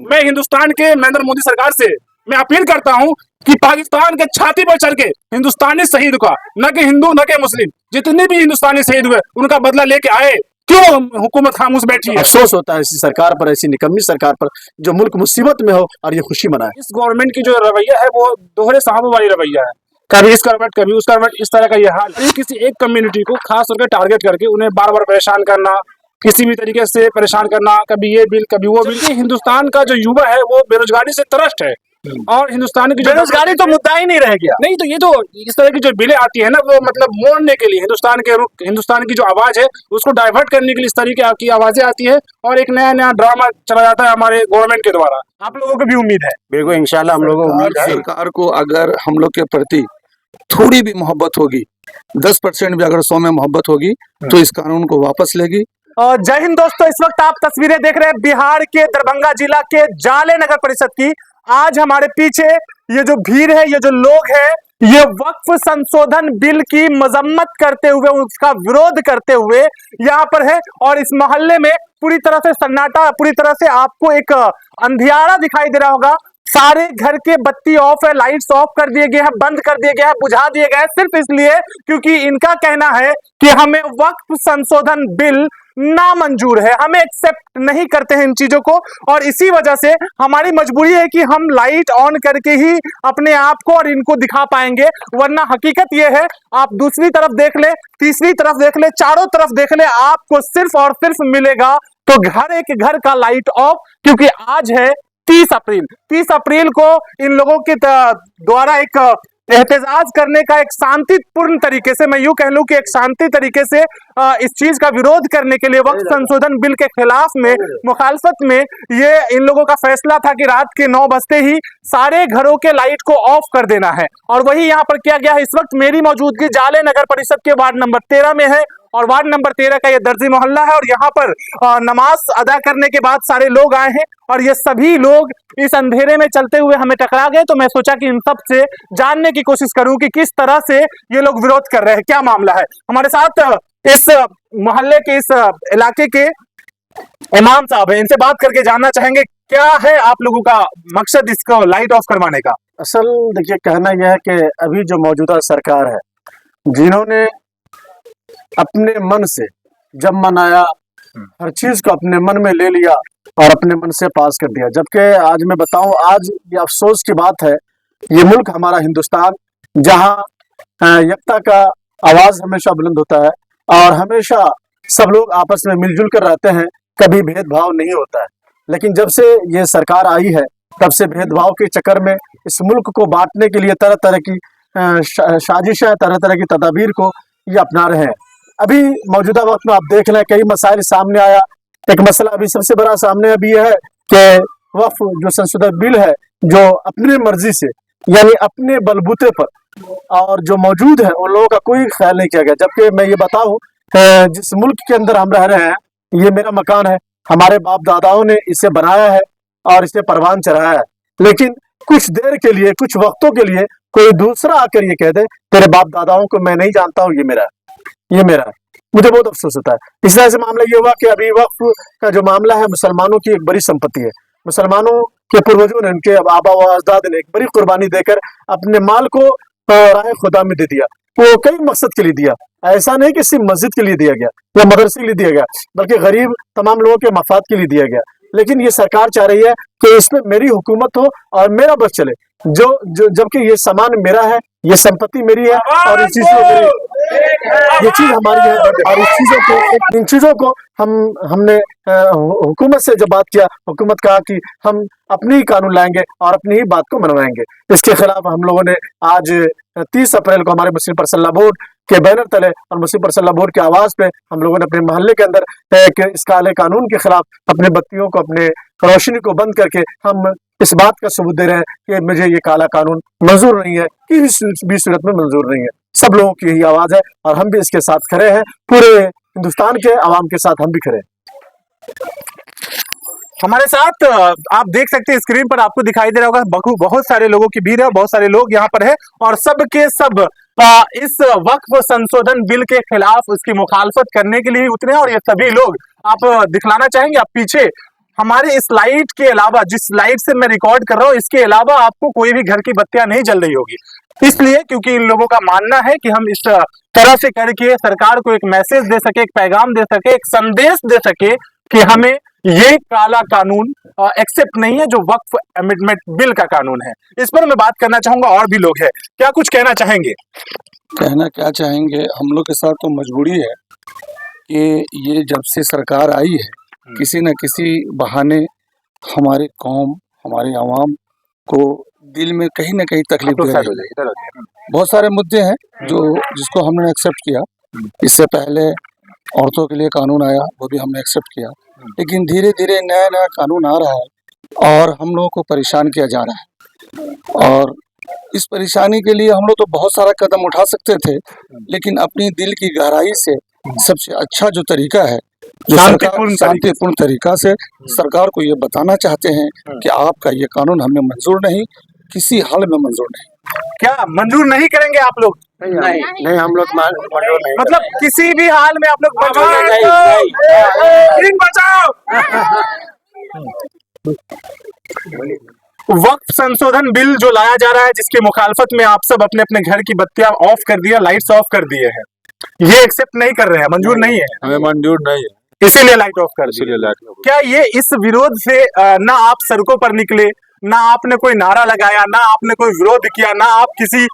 मैं हिंदुस्तान के नरेंद्र मोदी सरकार से मैं अपील करता हूं कि पाकिस्तान के छाती पर चढ़ के हिंदुस्तानी शहीद का, न कि हिंदू न कि मुस्लिम, जितने भी हिंदुस्तानी शहीद हुए उनका बदला लेके आए। क्यों हुकूमत खामोश बैठी है? अफसोस होता है ऐसी सरकार पर, ऐसी निकम्मी सरकार पर जो मुल्क मुसीबत में हो और ये खुशी मनाए। इस गवर्नमेंट की जो रवैया है वो दोहरे सांपों वाली रवैया है, कभी इस करवट कभी उस करवट, इस तरह का ये हाल है। किसी एक कम्युनिटी को खास तौर पर टारगेट करके उन्हें बार बार परेशान करना, किसी भी तरीके से परेशान करना, कभी ये बिल कभी वो बिल। हिंदुस्तान का जो युवा है वो बेरोजगारी से त्रस्त है और हिंदुस्तान की बेरोजगारी तो मुद्दा ही नहीं रह गया। नहीं तो ये तो इस तरह की जो बिलें आती है ना वो मतलब मोड़ने के लिए हिंदुस्तान की जो आवाज है उसको डाइवर्ट करने के लिए इस तरीके की आवाजें आती है और एक नया नया ड्रामा चला जाता है हमारे गवर्नमेंट के द्वारा। आप लोगों को भी उम्मीद है? बिल्कुल, इंशाल्लाह हम लोगों को उम्मीद है। सरकार को अगर हम लोग के प्रति थोड़ी भी मोहब्बत होगी, 10% भी अगर 100 में मोहब्बत होगी तो इस कानून को वापस लेगी। जय हिंद दोस्तों, इस वक्त आप तस्वीरें देख रहे हैं बिहार के दरभंगा जिला के जाले नगर परिषद की। आज हमारे पीछे ये जो भीड़ है, ये जो लोग हैं, ये वक्फ संशोधन बिल की मजम्मत करते हुए, उसका विरोध करते हुए यहाँ पर है। और इस मोहल्ले में पूरी तरह से सन्नाटा, पूरी तरह से आपको एक अंधियारा दिखाई दे रहा होगा। सारे घर के बत्ती ऑफ है, लाइट्स ऑफ कर दिए गए हैं, बंद कर दिए गए हैं, बुझा दिए गए हैं, सिर्फ इसलिए क्योंकि इनका कहना है कि हमें वक्फ संशोधन बिल नामंजूर है, हमें एक्सेप्ट नहीं करते हैं इन चीजों को। और इसी वजह से हमारी मजबूरी है कि हम लाइट ऑन करके ही अपने आप को और इनको दिखा पाएंगे, वरना हकीकत यह है, आप दूसरी तरफ देख ले, तीसरी तरफ देख ले, चारों तरफ देख ले, आपको सिर्फ और सिर्फ मिलेगा तो एक घर का लाइट ऑफ। क्योंकि आज है 30 अप्रैल। 30 अप्रैल को इन लोगों के द्वारा एक एहतजाज करने का, एक शांतिपूर्ण तरीके से, मैं यूं कह लूं कि एक शांति तरीके से इस चीज का विरोध करने के लिए, वक्फ संशोधन बिल के खिलाफ में, मुखालफत में, ये इन लोगों का फैसला था कि रात के 9 बजते ही सारे घरों के लाइट को ऑफ कर देना है। और वही यहाँ पर किया गया है। इस वक्त मेरी मौजूदगी जाले नगर परिषद के वार्ड नंबर 13 में है और वार्ड नंबर 13 का ये दर्जी मोहल्ला है। और यहाँ पर नमाज अदा करने के बाद सारे लोग आए हैं और ये सभी लोग इस अंधेरे में चलते हुए हमें टकरा गए। तो मैं सोचा कि इन सब से जानने की कोशिश करूं कि किस तरह से ये लोग विरोध कर रहे हैं, क्या मामला है। हमारे साथ इस मोहल्ले के, इस इलाके के इमाम साहब हैं, इनसे बात करके जानना चाहेंगे क्या है आप लोगों का मकसद इसको लाइट ऑफ करवाने का। असल देखिए, कहना यह है कि अभी जो मौजूदा सरकार है, जिन्होंने अपने मन से जब मन आया हर चीज को अपने मन में ले लिया और अपने मन से पास कर दिया। जबकि आज मैं बताऊं, आज ये अफसोस की बात है, ये मुल्क हमारा हिंदुस्तान, जहां एकता का आवाज हमेशा बुलंद होता है और हमेशा सब लोग आपस में मिलजुल कर रहते हैं, कभी भेदभाव नहीं होता है। लेकिन जब से ये सरकार आई है, तब से भेदभाव के चक्कर में इस मुल्क को बांटने के लिए तरह तरह की साजिशें, तरह तरह की तदाबीर को ये अपना रहे हैं। अभी मौजूदा वक्त में आप देख लें, कई मसाइल सामने आया। एक मसला अभी सबसे बड़ा सामने अभी यह है कि वक्फ जो संशोधन बिल है, जो अपनी मर्जी से, यानी अपने बलबूते पर और जो मौजूद है उन लोगों का कोई ख्याल नहीं किया गया। जबकि मैं ये बताऊं, जिस मुल्क के अंदर हम रह रहे हैं, ये मेरा मकान है, हमारे बाप दादाओं ने इसे बनाया है और इसे परवान चढ़ाया है। लेकिन कुछ देर के लिए, कुछ वक्तों के लिए कोई दूसरा आकर ये कह दे तेरे बाप दादाओं को मैं नहीं जानता हूँ, ये मेरा है, मुझे बहुत अफसोस होता है। इस तरह से मामला ये हुआ कि अभी वक्फ का जो मामला है, मुसलमानों की एक बड़ी संपत्ति है। मुसलमानों के पूर्वजों ने, उनके आबा व अजदाद ने एक बड़ी कुर्बानी देकर अपने माल को राह खुदा में दे दिया। वो कई मकसद के लिए दिया, ऐसा नहीं कि सिर्फ मस्जिद के लिए दिया गया या मदरसे के लिए दिया गया, बल्कि गरीब तमाम लोगों के मफाद के लिए दिया गया। लेकिन ये सरकार चाह रही है कि इसमें मेरी हुकूमत हो और मेरा बस चले, जबकि ये सामान मेरा है, ये संपत्ति मेरी है और ये चीज हमारी है। और इन चीजों को हमने हुकूमत से जब बात किया, हुकूमत कहा कि हम अपनी ही कानून लाएंगे और अपनी ही बात को मनवाएंगे। इसके खिलाफ हम लोगों ने आज 30 अप्रैल को हमारे मुस्लिम पर्सनल बोर्ड के बैनर तले और मुस्लिम पर्सनल बोर्ड की आवाज पे हम लोगों ने अपने मोहल्ले के अंदर इस काले कानून के खिलाफ अपने बत्तियों को, अपने रोशनी को बंद करके हम इस बात का सबूत दे रहे हैं कि मुझे ये काला कानून मंजूर नहीं है, किसी भी सूरत में मंजूर नहीं है। सब लोगों की यही आवाज है और हम भी इसके साथ खड़े हैं, पूरे हिंदुस्तान के आवाम के साथ हम भी खड़े हैं। हमारे साथ आप देख सकते हैं, स्क्रीन पर आपको दिखाई दे रहा होगा, बहुत सारे लोगों की भीड़ है, बहुत सारे लोग यहाँ पर है और सब के सब इस वक्फ संशोधन बिल के खिलाफ उसकी मुखालफत करने के लिए उतरे। और ये सभी लोग आप दिखलाना चाहेंगे, आप पीछे हमारे इस लाइट के अलावा, जिस लाइट से मैं रिकॉर्ड कर रहा हूँ, इसके अलावा आपको कोई भी घर की बत्तियां नहीं जल रही होगी। इसलिए क्योंकि इन लोगों का मानना है कि हम इस तरह से करके सरकार को एक मैसेज दे सके, एक पैगाम दे सके, एक संदेश दे सके कि हमें ये काला कानून एक्सेप्ट नहीं है जो वक्फ अमेंडमेंट बिल का कानून है। इस पर मैं बात करना चाहूंगा, और भी लोग हैं, क्या कुछ कहना चाहेंगे? कहना क्या चाहेंगे, हम लोग के साथ तो मजबूरी है कि ये जब से सरकार आई है, किसी न किसी बहाने हमारे कौम, हमारे आवाम को दिल में कहीं ना कहीं तकलीफ दे रही है। बहुत सारे मुद्दे हैं जो जिसको हमने एक्सेप्ट किया। इससे पहले औरतों के लिए कानून आया, वो भी हमने एक्सेप्ट किया, लेकिन धीरे धीरे नया नया कानून आ रहा है और हम लोगों को परेशान किया जा रहा है। और इस परेशानी के लिए हम लोग तो बहुत सारा कदम उठा सकते थे, लेकिन अपनी दिल की गहराई से सबसे अच्छा जो तरीका है, जो शांतिपूर्ण तरीका से सरकार को ये बताना चाहते हैं कि आपका ये कानून हमें मंजूर नहीं, किसी हाल में मंजूर नहीं। क्या मंजूर नहीं करेंगे आप लोग? नहीं, हम लोग मंजूर नहीं, मतलब किसी भी हाल में आप लोग मंजूर बचाओ। वक्फ संशोधन बिल जो लाया जा रहा है, जिसकी मुखालफत में आप सब अपने अपने घर की बत्तियां ऑफ कर दिया, लाइट्स ऑफ कर दिए हैं, ये एक्सेप्ट नहीं कर रहे हैं, मंजूर नहीं है, हमें मंजूर नहीं है, इसीलिए लाइट ऑफ कर दी। क्या ये इस विरोध से ना आप सड़कों पर निकले, ना आपने कोई नारा लगाया, ना आपने कोई विरोध किया, ना आप किसी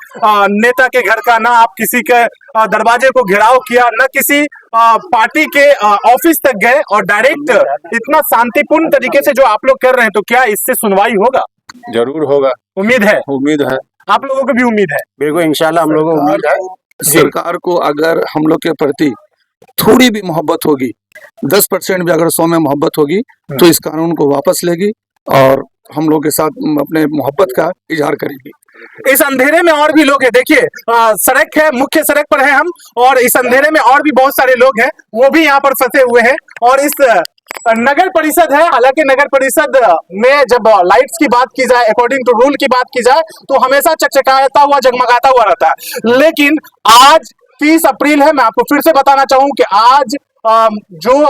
नेता के घर का, ना आप किसी के दरवाजे को घेराव किया, ना किसी पार्टी के ऑफिस तक गए और डायरेक्ट इतना शांतिपूर्ण तरीके से जो आप लोग कर रहे हैं, तो क्या इससे सुनवाई होगा? जरूर होगा, उम्मीद है? उम्मीद है, आप लोगों को भी उम्मीद है? बिल्कुल, इंशाल्लाह हम लोगों को उम्मीद है। सरकार को अगर हम लोग के प्रति थोड़ी भी मोहब्बत होगी, 10% भी अगर 100 में मोहब्बत होगी, तो इस कानून को वापस लेगी और हम लोग के साथ अपने मोहब्बत का इजहार करेगी। इस अंधेरे में और भी लोग हैं, देखिए सड़क है, मुख्य सड़क पर है हम, और इस अंधेरे में और भी बहुत सारे लोग हैं, वो भी यहाँ पर फंसे हुए हैं। और इस नगर परिषद है, हालांकि नगर परिषद में जब लाइट्स की बात की जाए, अकॉर्डिंग टू रूल की बात की जाए, तो हमेशा चकचकाता हुआ, जगमगाता हुआ रहता है। लेकिन आज 30 अप्रैल है, मैं आपको फिर से बताना चाहूँ कि आज जो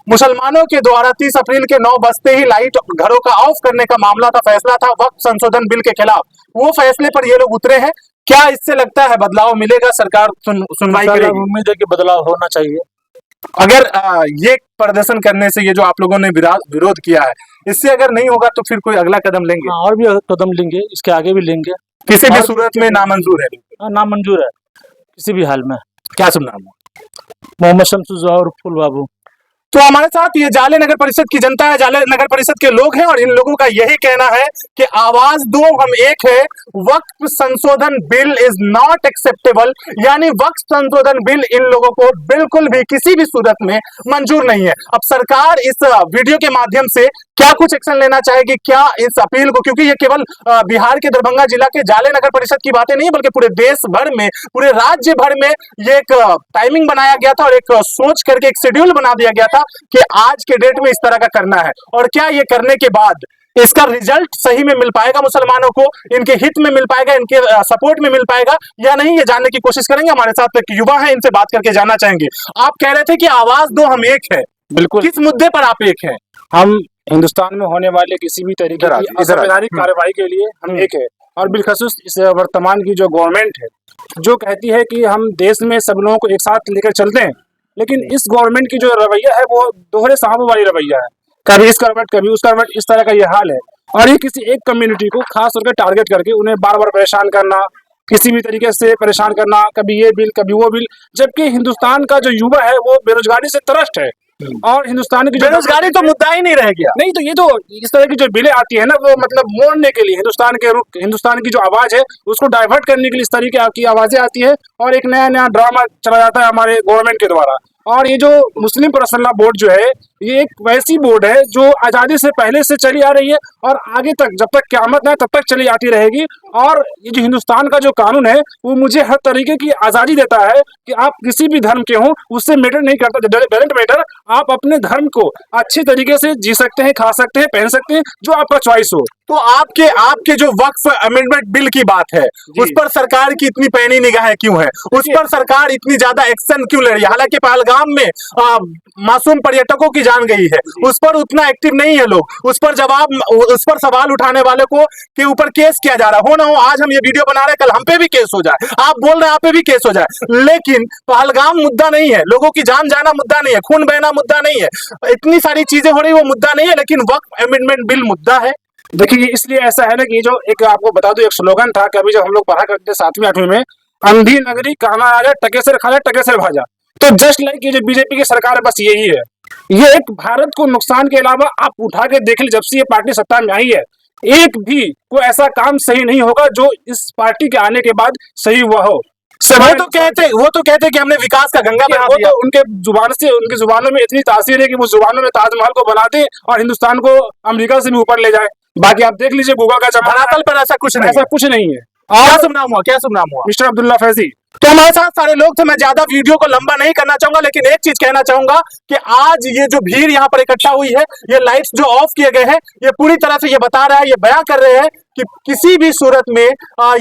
मुसलमानों के द्वारा 30 अप्रैल के 9 बजते ही लाइट घरों का ऑफ करने का मामला था, फैसला था वक्फ संशोधन बिल के खिलाफ, वो फैसले पर ये लोग उतरे हैं। क्या इससे लगता है बदलाव मिलेगा? सरकार सुनवाई करेगी? उम्मीद है कि बदलाव होना चाहिए। अगर ये प्रदर्शन करने से, ये जो आप लोगों ने विरोध किया है, इससे अगर नहीं होगा तो फिर कोई अगला कदम लेंगे? और भी कदम लेंगे, इसके आगे भी लेंगे। किसी भी सूरत में नामंजूर है? नामंजूर है किसी भी हाल में। क्या सुन नाम? मोहम्मद शमसुज और फूल बाबू। तो हमारे साथ ये जाले नगर परिषद की जनता है, जाले नगर परिषद के लोग हैं, और इन लोगों का यही कहना है कि आवाज दो, हम एक है, वक्फ संशोधन बिल इज नॉट एक्सेप्टेबल। यानी वक्फ संशोधन बिल इन लोगों को बिल्कुल भी किसी भी सूरत में मंजूर नहीं है। अब सरकार इस वीडियो के माध्यम से क्या कुछ एक्शन लेना चाहेगी, क्या इस अपील को, क्योंकि ये केवल बिहार के दरभंगा जिला के जाले नगर परिषद की बातें नहीं है, बल्कि पूरे देश भर में, पूरे राज्य भर में ये एक टाइमिंग बनाया गया था और एक सोच करके एक शेड्यूल बना दिया गया था कि आज के डेट में इस तरह का करना है। और क्या ये करने के बाद इसका रिजल्ट सही में मिल पाएगा, मुसलमानों को इनके हित में मिल पाएगा, इनके सपोर्ट में मिल पाएगा या नहीं, ये जानने की कोशिश करेंगे। हमारे साथ एक युवा है, इनसे बात करके जानना चाहेंगे। आप कह रहे थे कि आवाज दो, हम एक है, बिल्कुल। किस मुद्दे पर आप एक है? हम हिंदुस्तान में होने वाले किसी भी तरीके की असंवैधानिक कार्रवाई के लिए हम एक है, और बिलखसूस इस वर्तमान की जो गवर्नमेंट है, जो कहती है कि हम देश में सब लोगों को एक साथ लेकर चलते हैं, लेकिन इस गवर्नमेंट की जो रवैया है वो दोहरे सांपों वाली रवैया है। कभी इस करवट, कभी उस करवट, इस तरह का ये हाल है। और ये किसी एक कम्युनिटी को खास करके टारगेट करके उन्हें बार बार परेशान करना, किसी भी तरीके से परेशान करना, कभी ये बिल, कभी वो बिल, जबकि हिंदुस्तान का जो युवा है वो बेरोजगारी से त्रस्त है। और हिंदुस्तान की बेरोजगारी तो मुद्दा ही नहीं रह गया। नहीं, तो ये तो इस तरह की जो बिलें आती है ना, वो मतलब मोड़ने के लिए, हिंदुस्तान की जो आवाज है उसको डाइवर्ट करने के लिए इस तरीके की आवाजें आती है, और एक नया नया ड्रामा चला जाता है हमारे गवर्नमेंट के द्वारा। और ये जो मुस्लिम पर्सनल लॉ बोर्ड जो है, ये एक वैसी बोर्ड है जो आज़ादी से पहले से चली आ रही है और आगे तक, जब तक क़यामत है तब तक चली आती रहेगी। और ये जो हिंदुस्तान का जो कानून है वो मुझे हर तरीके की आज़ादी देता है कि आप किसी भी धर्म के हों, उससे मैटर नहीं करता, डजंट मैटर, आप अपने धर्म को अच्छे तरीके से जी सकते हैं, खा सकते हैं, पहन सकते हैं, जो आपका चॉइस हो। तो आपके जो वक्फ अमेंडमेंट बिल की बात है, उस पर सरकार की इतनी पैनी निगाहें क्यों है? उस पर सरकार इतनी ज्यादा एक्शन क्यों ले रही है? हालांकि पहलगाम पहलगाम में मासूम पर्यटकों की जान गई है, उस पर उतना एक्टिव नहीं है लोग, उस पर सवाल उठाने वाले को के ऊपर केस किया जा रहा है। हो ना हो आज हम ये वीडियो बना रहे हैं, कल हम पे भी केस हो जाए, आप बोल रहे हैं आप पे भी केस हो जाए, लेकिन पहलगाम मुद्दा नहीं है, लोगों की जान जाना मुद्दा नहीं है, खून बहना मुद्दा नहीं है, इतनी सारी चीजें हो रही वो मुद्दा नहीं है, लेकिन वक्फ अमेंडमेंट बिल मुद्दा है। देखिए इसलिए ऐसा है ना कि जो एक आपको बता दूं एक स्लोगन था कि अभी जब हम लोग पढ़ा करते थे 7वीं 8वीं में, अंधी नगरी कहना आ जाए टकेसर खा जाए टकेसर भाजा। तो जस्ट लाइक ये जो बीजेपी की सरकार है बस यही है, ये एक भारत को नुकसान के अलावा आप उठा के देख लीजिए जब से ये पार्टी सत्ता में आई है, एक भी कोई ऐसा काम सही नहीं होगा जो इस पार्टी के आने के बाद सही हुआ हो। वो तो कहते कि हमने विकास का गंगा बना वो दिया। तो उनके जुबान से उनकी जुबानों में इतनी तासीर है कि वो जुबानों में ताजमहल को बना दे और हिंदुस्तान को अमेरिका से भी ऊपर ले जाए। बाकी आप देख लीजिए गूगल का जमाना, धरातल पर ऐसा कुछ नहीं ऐसा है। कुछ नहीं है। क्या शुभ नाम हुआ? मिस्टर अब्दुल्ला फैजी। तो हमारे साथ सारे लोग थे, मैं ज्यादा वीडियो को लंबा नहीं करना चाहूंगा, लेकिन एक चीज कहना चाहूंगा कि आज ये जो भीड़ यहाँ पर इकट्ठा हुई है, ये लाइट्स जो ऑफ किए गए हैं, ये पूरी तरह से ये बता रहा है, ये बयां कर रहे हैं कि किसी भी सूरत में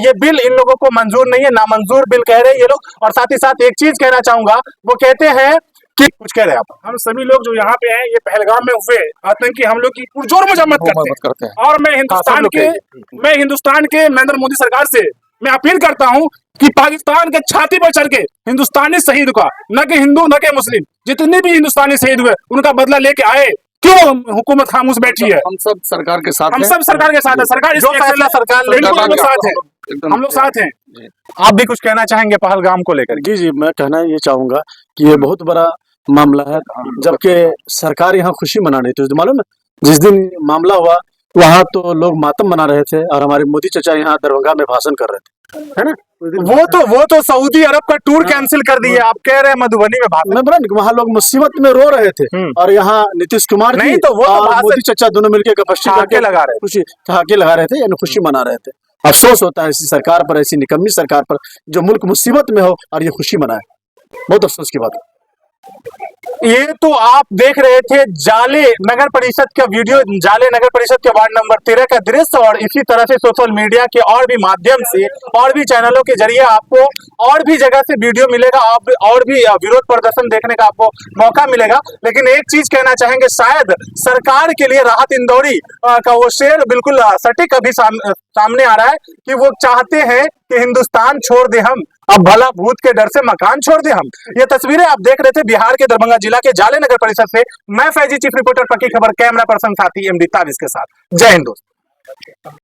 ये बिल इन लोगों को मंजूर नहीं है, नामंजूर बिल कह रहे हैं ये लोग। और साथ ही साथ एक चीज कहना चाहूंगा, वो कहते हैं कि कुछ कह रहे हैं आप। हम सभी लोग जो यहाँ पे हैं ये पहलगाम में हुए आतंकी हमलों की पुरजोर मजम्मत करते हैं और मैं हिंदुस्तान के नरेंद्र मोदी सरकार से मैं अपील करता हूँ कि पाकिस्तान के छाती पर चढ़ के हिंदुस्तानी शहीद का, न कि हिंदू न कि मुस्लिम, जितने भी हिंदुस्तानी शहीद हुए उनका बदला लेके आए। क्यों हुकूमत खामोश बैठी है? हम सब सरकार के साथ हम हैं। सब सरकार के साथ है। सरकार जो फैसला सरकार ले, बिल्कुल हम लोग साथ हैं, एकदम हम लोग साथ हैं। आप भी कुछ कहना चाहेंगे पहलगाम को लेकर? जी जी, मैं कहना ये चाहूंगा कि ये बहुत बड़ा मामला है, जबकि सरकार यहाँ खुशी मना रही थी। मालूम है जिस दिन मामला हुआ वहाँ तो लोग मातम मना रहे थे और हमारे मोदी चाचा यहाँ दरभंगा में भाषण कर रहे थे, है ना। वो तो सऊदी अरब का टूर कैंसिल कर दिया, आप कह रहे हैं मधुबनी में भाषण। मैं बोला वहाँ लोग मुसीबत में रो रहे थे और यहाँ नीतीश कुमार नहीं जी तो वो तो और भाषण- मोदी चाचा दोनों मिलकर गपशप ठहाके करके लगा रहे थे। खुशी ठहाके लगा रहे थे, यानी खुशी मना रहे थे। अफसोस होता है ऐसी सरकार पर, ऐसी निकम्मी सरकार पर जो मुल्क मुसीबत में हो और ये खुशी मनाए। बहुत अफसोस की बात है। ये तो आप देख रहे थे जाले नगर परिषद का वीडियो, जाले नगर परिषद के वार्ड नंबर 13 का दृश्य। और इसी तरह से सोशल मीडिया के और भी माध्यम से और भी चैनलों के जरिए आपको और भी जगह से वीडियो मिलेगा, आप और भी विरोध प्रदर्शन देखने का आपको मौका मिलेगा। लेकिन एक चीज कहना चाहेंगे, शायद सरकार के लिए राहत इंदौरी का वो शेर बिल्कुल सटीक अभी सामने आ रहा है कि वो चाहते हैं कि हिंदुस्तान छोड़ दे हम, अब भला भूत के डर से मकान छोड़ दे हम। ये तस्वीरें आप देख रहे थे बिहार के दरभंगा जिला के जाले नगर परिषद से। मैं फैजी, चीफ रिपोर्टर पक्की खबर, कैमरा पर्सन साथी MD ताबिश के साथ। जय हिंद दोस्तों।